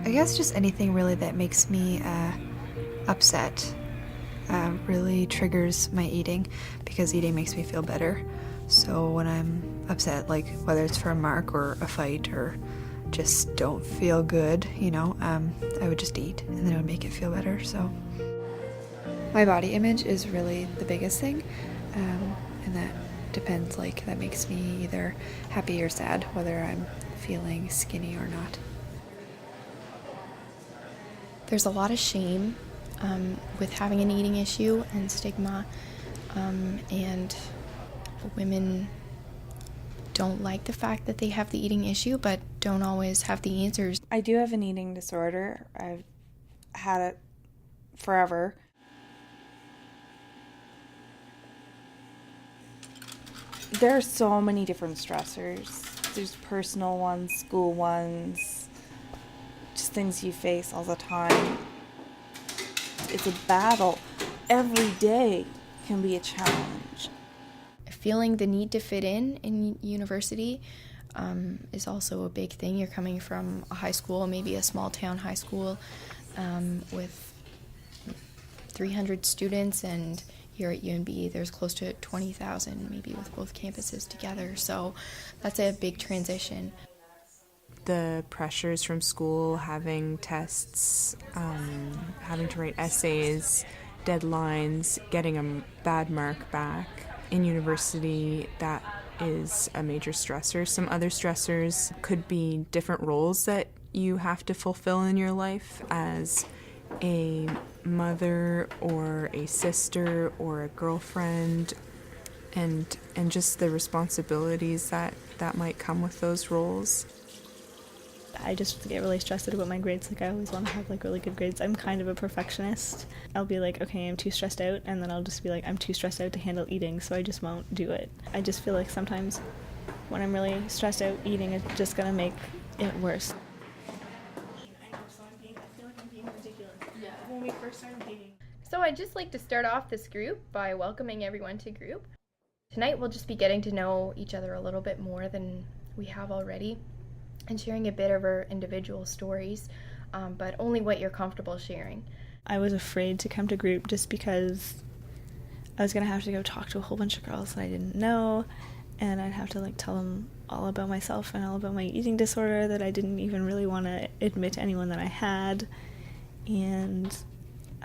I guess just anything really that makes me upset really triggers my eating, because eating makes me feel better. So when I'm upset, like whether it's for a mark or a fight or just don't feel good, I would just eat and then it would make it feel better. So my body image is really the biggest thing, and that depends, like that makes me either happy or sad, whether I'm feeling skinny or not. There's a lot of shame with having an eating issue and stigma, and women don't like the fact that they have the eating issue but don't always have the answers. I do have an eating disorder. I've had it forever. There are so many different stressors. There's personal ones, school ones, just things you face all the time. It's a battle. Every day can be a challenge. Feeling the need to fit in university is also a big thing. You're coming from a high school, maybe a small town high school with 300 students, and here at UNB there's close to 20,000 maybe with both campuses together. So that's a big transition. The pressures from school, having tests, having to write essays, deadlines, getting a bad mark back. In university, that is a major stressor. Some other stressors could be different roles that you have to fulfill in your life as a mother or a sister or a girlfriend, and just the responsibilities that might come with those roles. I just get really stressed out about my grades. Like, I always want to have really good grades. I'm kind of a perfectionist. I'll be like, okay, I'm too stressed out, and then I'll just be like, I'm too stressed out to handle eating, so I just won't do it. I just feel like sometimes when I'm really stressed out, eating is just gonna make it worse. I feel like I'm being ridiculous. Yeah. When we first started dating. So I'd just like to start off this group by welcoming everyone to group. Tonight we'll just be getting to know each other a little bit more than we have already, and sharing a bit of our individual stories, but only what you're comfortable sharing. I was afraid to come to group just because I was going to have to go talk to a whole bunch of girls that I didn't know, and I'd have to tell them all about myself and all about my eating disorder that I didn't even really want to admit to anyone that I had. And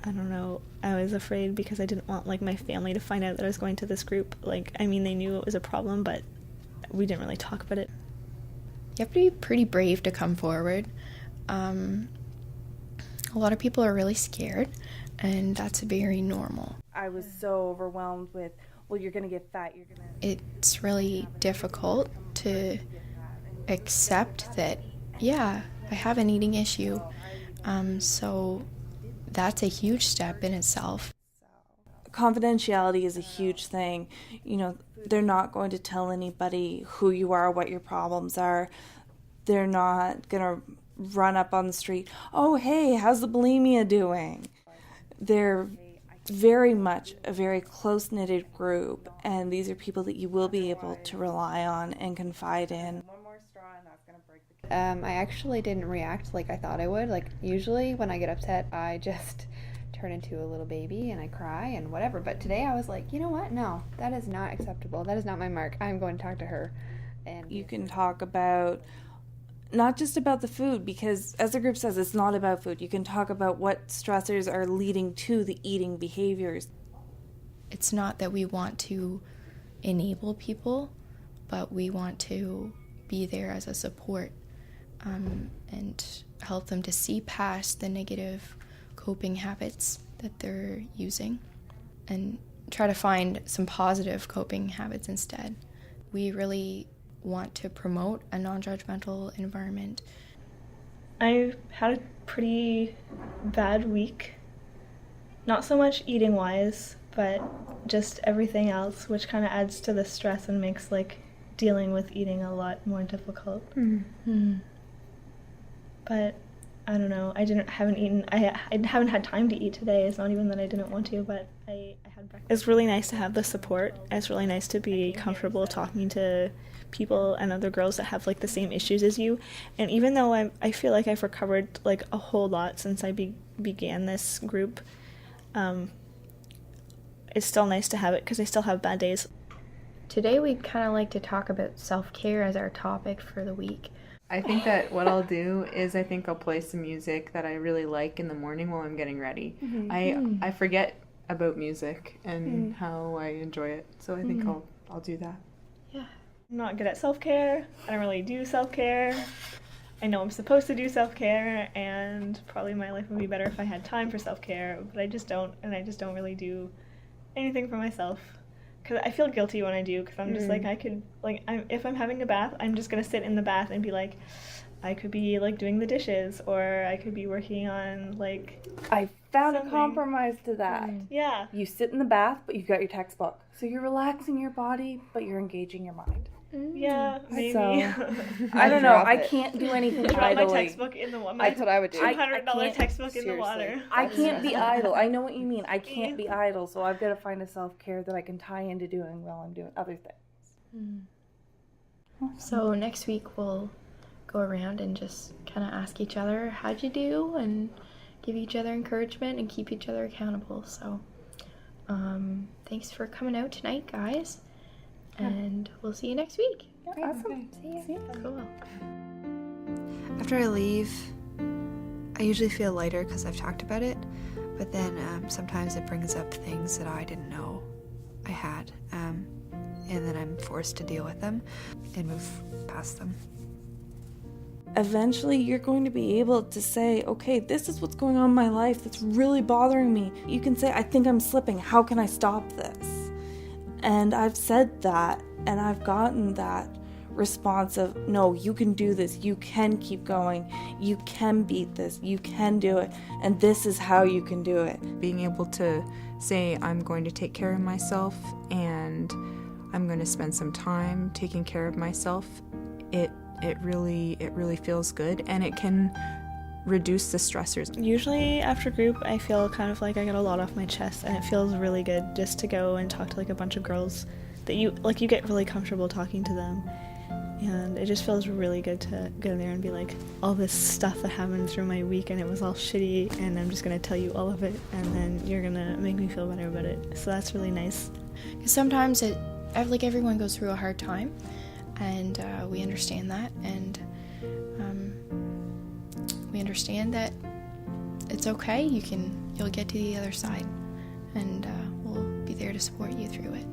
I don't know, I was afraid because I didn't want my family to find out that I was going to this group. They knew it was a problem, but we didn't really talk about it. You have to be pretty brave to come forward. A lot of people are really scared, and that's very normal. I was so overwhelmed with, well, you're going to get fat, you're going to... It's really difficult to accept that, yeah, I have an eating issue. So that's a huge step in itself. Confidentiality is a huge thing. They're not going to tell anybody who you are, what your problems are. They're not going to run up on the street, oh, hey, how's the bulimia doing? They're very much a very close-knitted group, and these are people that you will be able to rely on and confide in. I actually didn't react like I thought I would. Usually when I get upset, I just turn into a little baby and I cry and whatever. But today I was like, you know what? No, that is not acceptable. That is not my mark. I'm going to talk to her. And you can talk about, not just about the food, because as the group says, it's not about food. You can talk about what stressors are leading to the eating behaviors. It's not that we want to enable people, but we want to be there as a support and help them to see past the negative coping habits that they're using and try to find some positive coping habits instead. We really want to promote a non-judgmental environment. I had a pretty bad week. Not so much eating-wise, but just everything else, which kind of adds to the stress and makes dealing with eating a lot more difficult. Mm-hmm. But I don't know. I haven't eaten. I haven't had time to eat today. It's not even that I didn't want to, but I had breakfast. It's really nice to have the support. It's really nice to be comfortable talking to people and other girls that have like the same issues as you. And even though I feel like I've recovered like a whole lot since I began this group, it's still nice to have it because I still have bad days. Today we'd kind of like to talk about self-care as our topic for the week. I think that what I'll do is I think I'll play some music that I really like in the morning while I'm getting ready. I forget about music and how I enjoy it, so I think I'll do that. Yeah. I'm not good at self-care. I don't really do self-care. I know I'm supposed to do self-care, and probably my life would be better if I had time for self-care, but I just don't, and I just don't really do anything for myself. Because I feel guilty when I do, because I'm just like, I could, like, if I'm having a bath, I'm just going to sit in the bath and be like, I could be, like, doing the dishes, or I could be working on, like, I found something. a compromise to that. Yeah. You sit in the bath, but you've got your textbook. So you're relaxing your body, but you're engaging your mind. Yeah, maybe. So, I don't know. drop I it. can't do anything Drop my idly. textbook in the water. That's what I would do. $200 textbook in the seriously. water. I can't be idle. I know what you mean. I can't be idle, so I've got to find a self-care that I can tie into doing while I'm doing other things. So next week we'll go around and just kind of ask each other, how'd you do? And give each other encouragement and keep each other accountable. So thanks for coming out tonight, guys. And we'll see you next week. Awesome. See ya. Cool. After I leave, I usually feel lighter because I've talked about it, but then sometimes it brings up things that I didn't know I had, and then I'm forced to deal with them and move past them. Eventually, you're going to be able to say, okay, this is what's going on in my life that's really bothering me. You can say, I think I'm slipping. How can I stop this? And I've said that, and I've gotten that response of, no, you can do this. You can keep going. You can beat this. You can do it. And this is how you can do it. Being able to say, I'm going to take care of myself and I'm going to spend some time taking care of myself, it really feels good, and it can reduce the stressors. Usually after group, I feel kind of like I get a lot off my chest, and it feels really good just to go and talk to like a bunch of girls that you get really comfortable talking to them, and it just feels really good to go there and be like, all this stuff that happened through my week and it was all shitty, and I'm just gonna tell you all of it, and then you're gonna make me feel better about it. So that's really nice. Because sometimes everyone goes through a hard time, and we understand that, and we understand that it's okay. You'll get to the other side, and we'll be there to support you through it.